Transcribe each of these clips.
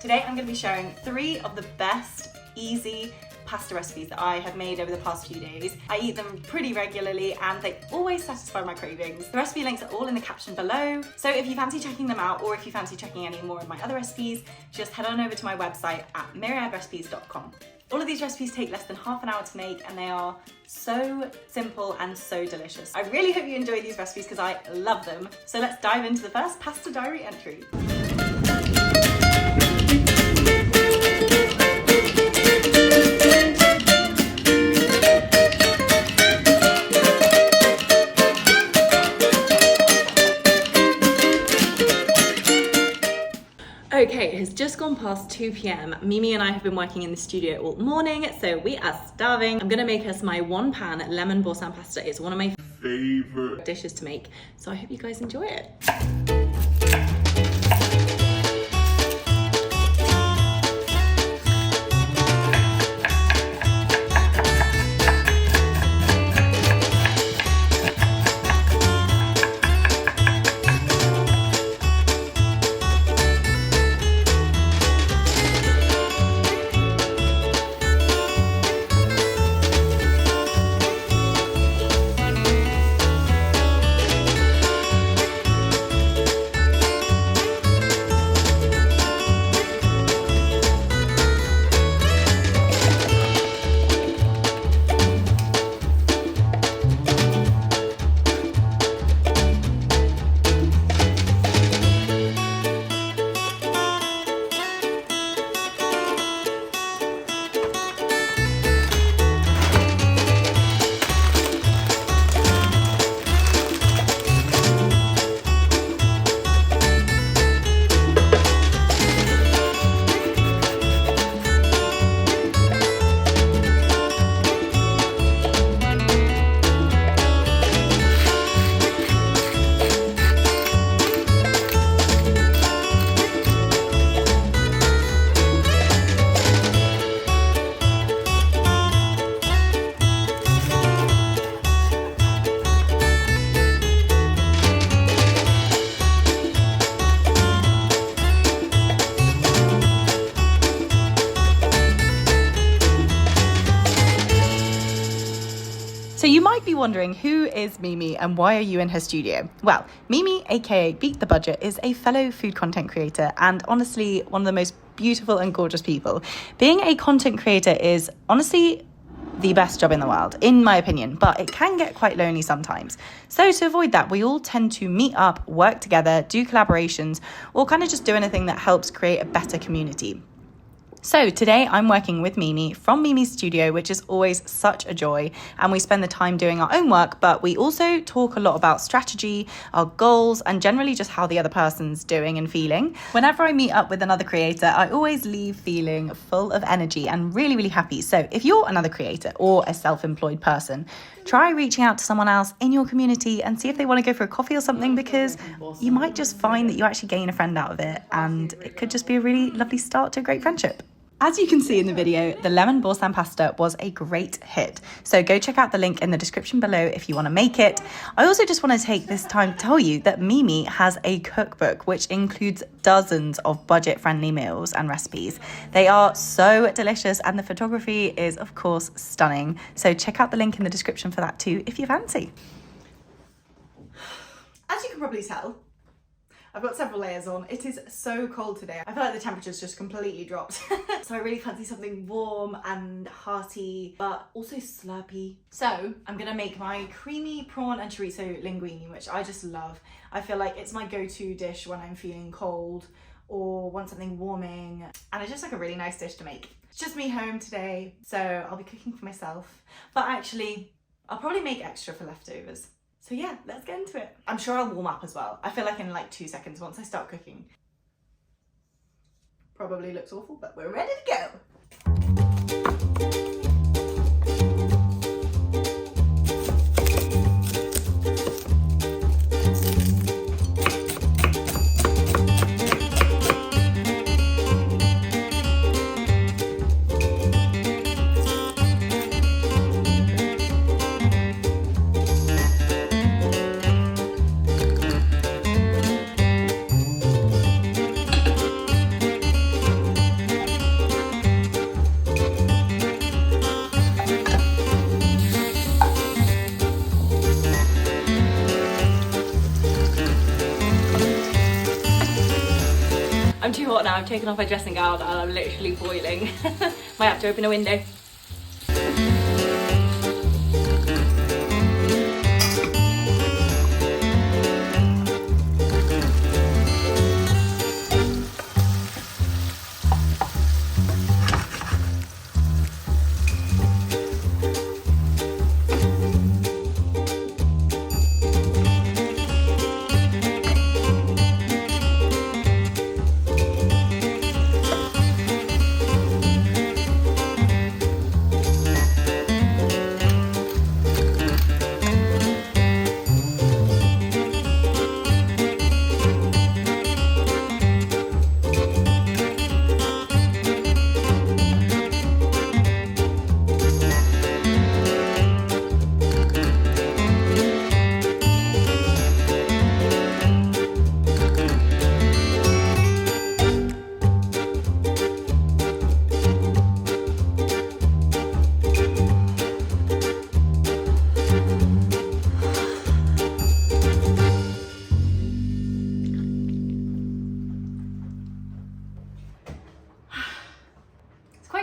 Today I'm going to be sharing 3 of the best, easy pasta recipes that I have made over the past few days. I eat them pretty regularly and they always satisfy my cravings. The recipe links are all in the caption below, so if you fancy checking them out or if you fancy checking any more of my other recipes, just head on over to my website at myriadrecipes.com. All of these recipes take less than half an hour to make and they are so simple and so delicious. I really hope you enjoy these recipes because I love them. So let's dive into the first pasta diary entry. Okay, it has just gone past 2 p.m. Mimi and I have been working in the studio all morning, so we are starving. I'm gonna make us my 1-pan lemon boursin pasta. It's one of my favorite dishes to make, so I hope you guys enjoy it. So you might be wondering, who is Mimi and why are you in her studio? Well, Mimi, aka Beat the Budget, is a fellow food content creator and honestly one of the most beautiful and gorgeous people. Being a content creator is honestly the best job in the world, in my opinion, but it can get quite lonely sometimes. So to avoid that, we all tend to meet up, work together, do collaborations, or kind of just do anything that helps create a better community. So today I'm working with Mimi from Mimi's studio, which is always such a joy. And we spend the time doing our own work, but we also talk a lot about strategy, our goals, and generally just how the other person's doing and feeling. Whenever I meet up with another creator, I always leave feeling full of energy and really, really happy. So if you're another creator or a self-employed person, try reaching out to someone else in your community and see if they want to go for a coffee or something, because you might just find that you actually gain a friend out of it. And it could just be a really lovely start to a great friendship. As you can see in the video, the lemon boursin pasta was a great hit. So go check out the link in the description below if you want to make it. I also just want to take this time to tell you that Mimi has a cookbook which includes dozens of budget-friendly meals and recipes. They are so delicious and the photography is of course stunning. So check out the link in the description for that too if you fancy. As you can probably tell, I've got several layers on. It is so cold today. I feel like the temperature's just completely dropped. So I really fancy something warm and hearty, but also slurpy. So I'm gonna make my creamy prawn and chorizo linguini, which I just love. I feel like it's my go-to dish when I'm feeling cold or want something warming. And it's just like a really nice dish to make. It's just me home today, so I'll be cooking for myself. But actually, I'll probably make extra for leftovers. So yeah, let's get into it. I'm sure I'll warm up as well. I feel like in like 2 seconds once I start cooking. Probably looks awful, but we're ready to go. now. I've taken off my dressing gown and I'm literally boiling. Might have to open a window.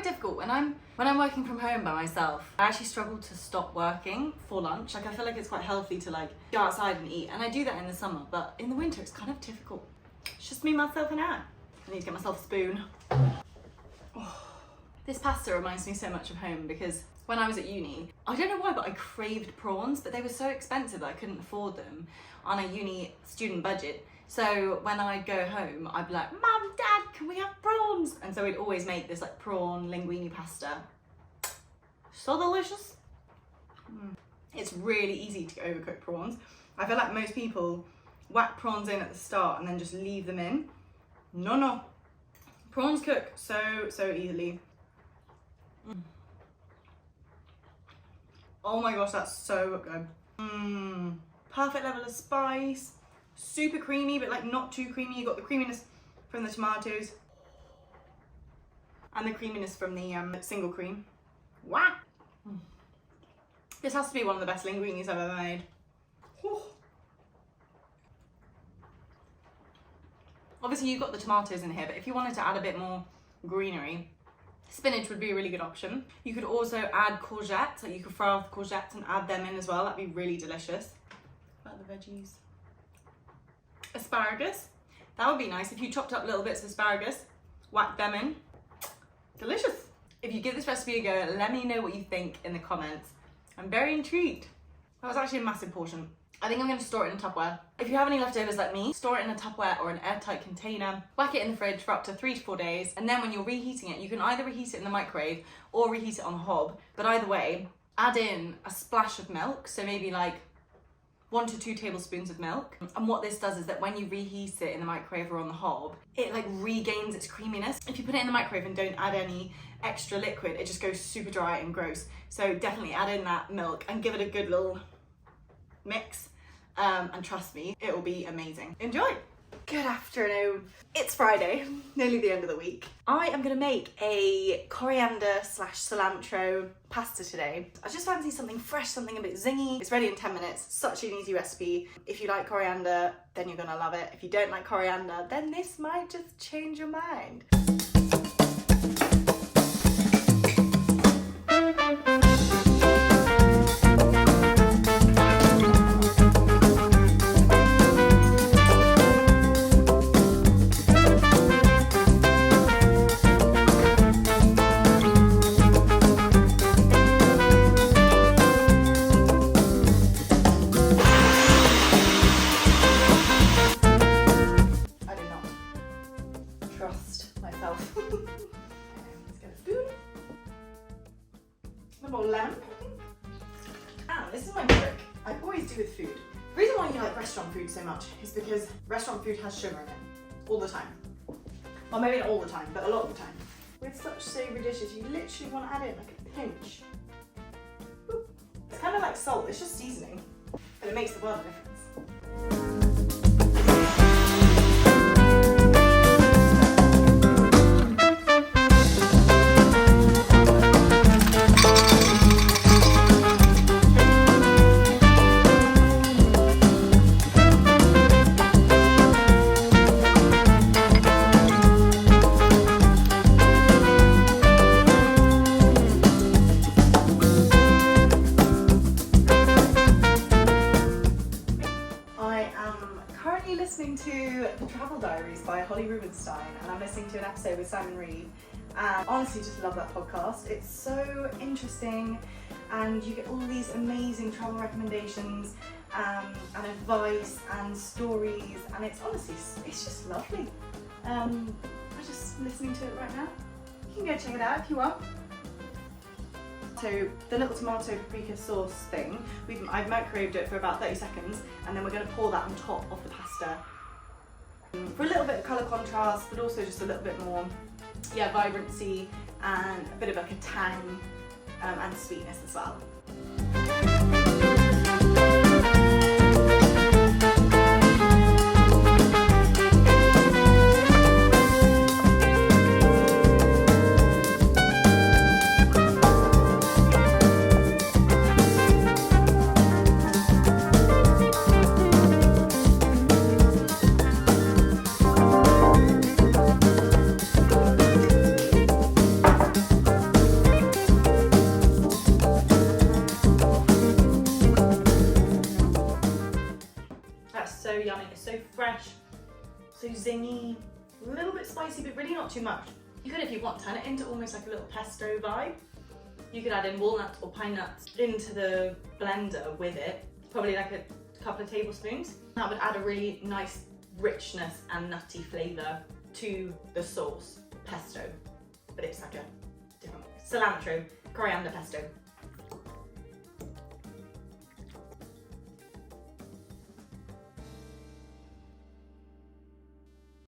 Difficult when I'm working from home by myself. I actually struggle to stop working for lunch. Like I feel like it's quite healthy to like go outside and eat, and I do that in the summer, but in the winter it's kind of difficult. It's just me, myself and I need to get myself a spoon. Oh. This pasta reminds me so much of home because when I was at uni, I don't know why, but I craved prawns, but they were so expensive that I couldn't afford them on a uni student budget. So when I'd go home, I'd be like, Mum, Dad, can we have prawns? And so we'd always make this like prawn linguine pasta. So delicious. It's really easy to overcook prawns. I feel like most people whack prawns in at the start and then just leave them in. No. Prawns cook so easily. Oh my gosh, that's so good. Perfect level of spice. Super creamy, but like not too creamy. You got the creaminess from the tomatoes and the creaminess from the single cream. Wow. This has to be one of the best linguinis I've ever made. Whew. Obviously you've got the tomatoes in here, but if you wanted to add a bit more greenery, spinach would be a really good option. You could also add courgettes, like you could fry off courgettes and add them in as well. That'd be really delicious. What about the veggies? Asparagus, that would be nice if you chopped up little bits of asparagus, whack them in. Delicious. If you give this recipe a go, let me know what you think in the comments. I'm very intrigued. That was actually a massive portion. I think I'm going to store it in a Tupperware. If you have any leftovers like me, store it in a Tupperware or an airtight container, whack it in the fridge for up to 3 to 4 days, and then when you're reheating it, you can either reheat it in the microwave or reheat it on the hob. But either way, add in a splash of milk, so maybe like 1 to 2 tablespoons of milk. And what this does is that when you reheat it in the microwave or on the hob, it like regains its creaminess. If you put it in the microwave and don't add any extra liquid, it just goes super dry and gross. So definitely add in that milk and give it a good little mix. And trust me, it will be amazing. Enjoy. Good afternoon. It's Friday, nearly the end of the week. I am gonna make a coriander / cilantro pasta today. I just fancy something fresh, something a bit zingy. It's ready in 10 minutes, such an easy recipe. If you like coriander, then you're gonna love it. If you don't like coriander, then this might just change your mind. This is my trick. I always do with food. The reason why you like restaurant food so much is because restaurant food has sugar in it all the time. Well, maybe not all the time, but a lot of the time. With such savoury dishes, you literally want to add in like a pinch. It's kind of like salt, it's just seasoning, but it makes the world of difference. listening to The Travel Diaries by Holly Rubenstein, and I'm listening to an episode with Simon Reed. And honestly, just love that podcast. It's so interesting, and you get all these amazing travel recommendations and advice and stories, and it's honestly, it's just lovely. I'm just listening to it right now. You can go check it out if you want. So the little tomato paprika sauce thing, I've microwaved it for about 30 seconds, and then we're going to pour that on top of the pasta for a little bit of colour contrast, but also just a little bit more, vibrancy and a bit of like a tang and sweetness as well. So yummy, it's so fresh, so zingy, a little bit spicy, but really not too much. You could, if you want, turn it into almost like a little pesto vibe. You could add in walnuts or pine nuts into the blender with it, probably like a couple of tablespoons. That would add a really nice richness and nutty flavour to the sauce, pesto, but it's like a different cilantro, coriander pesto.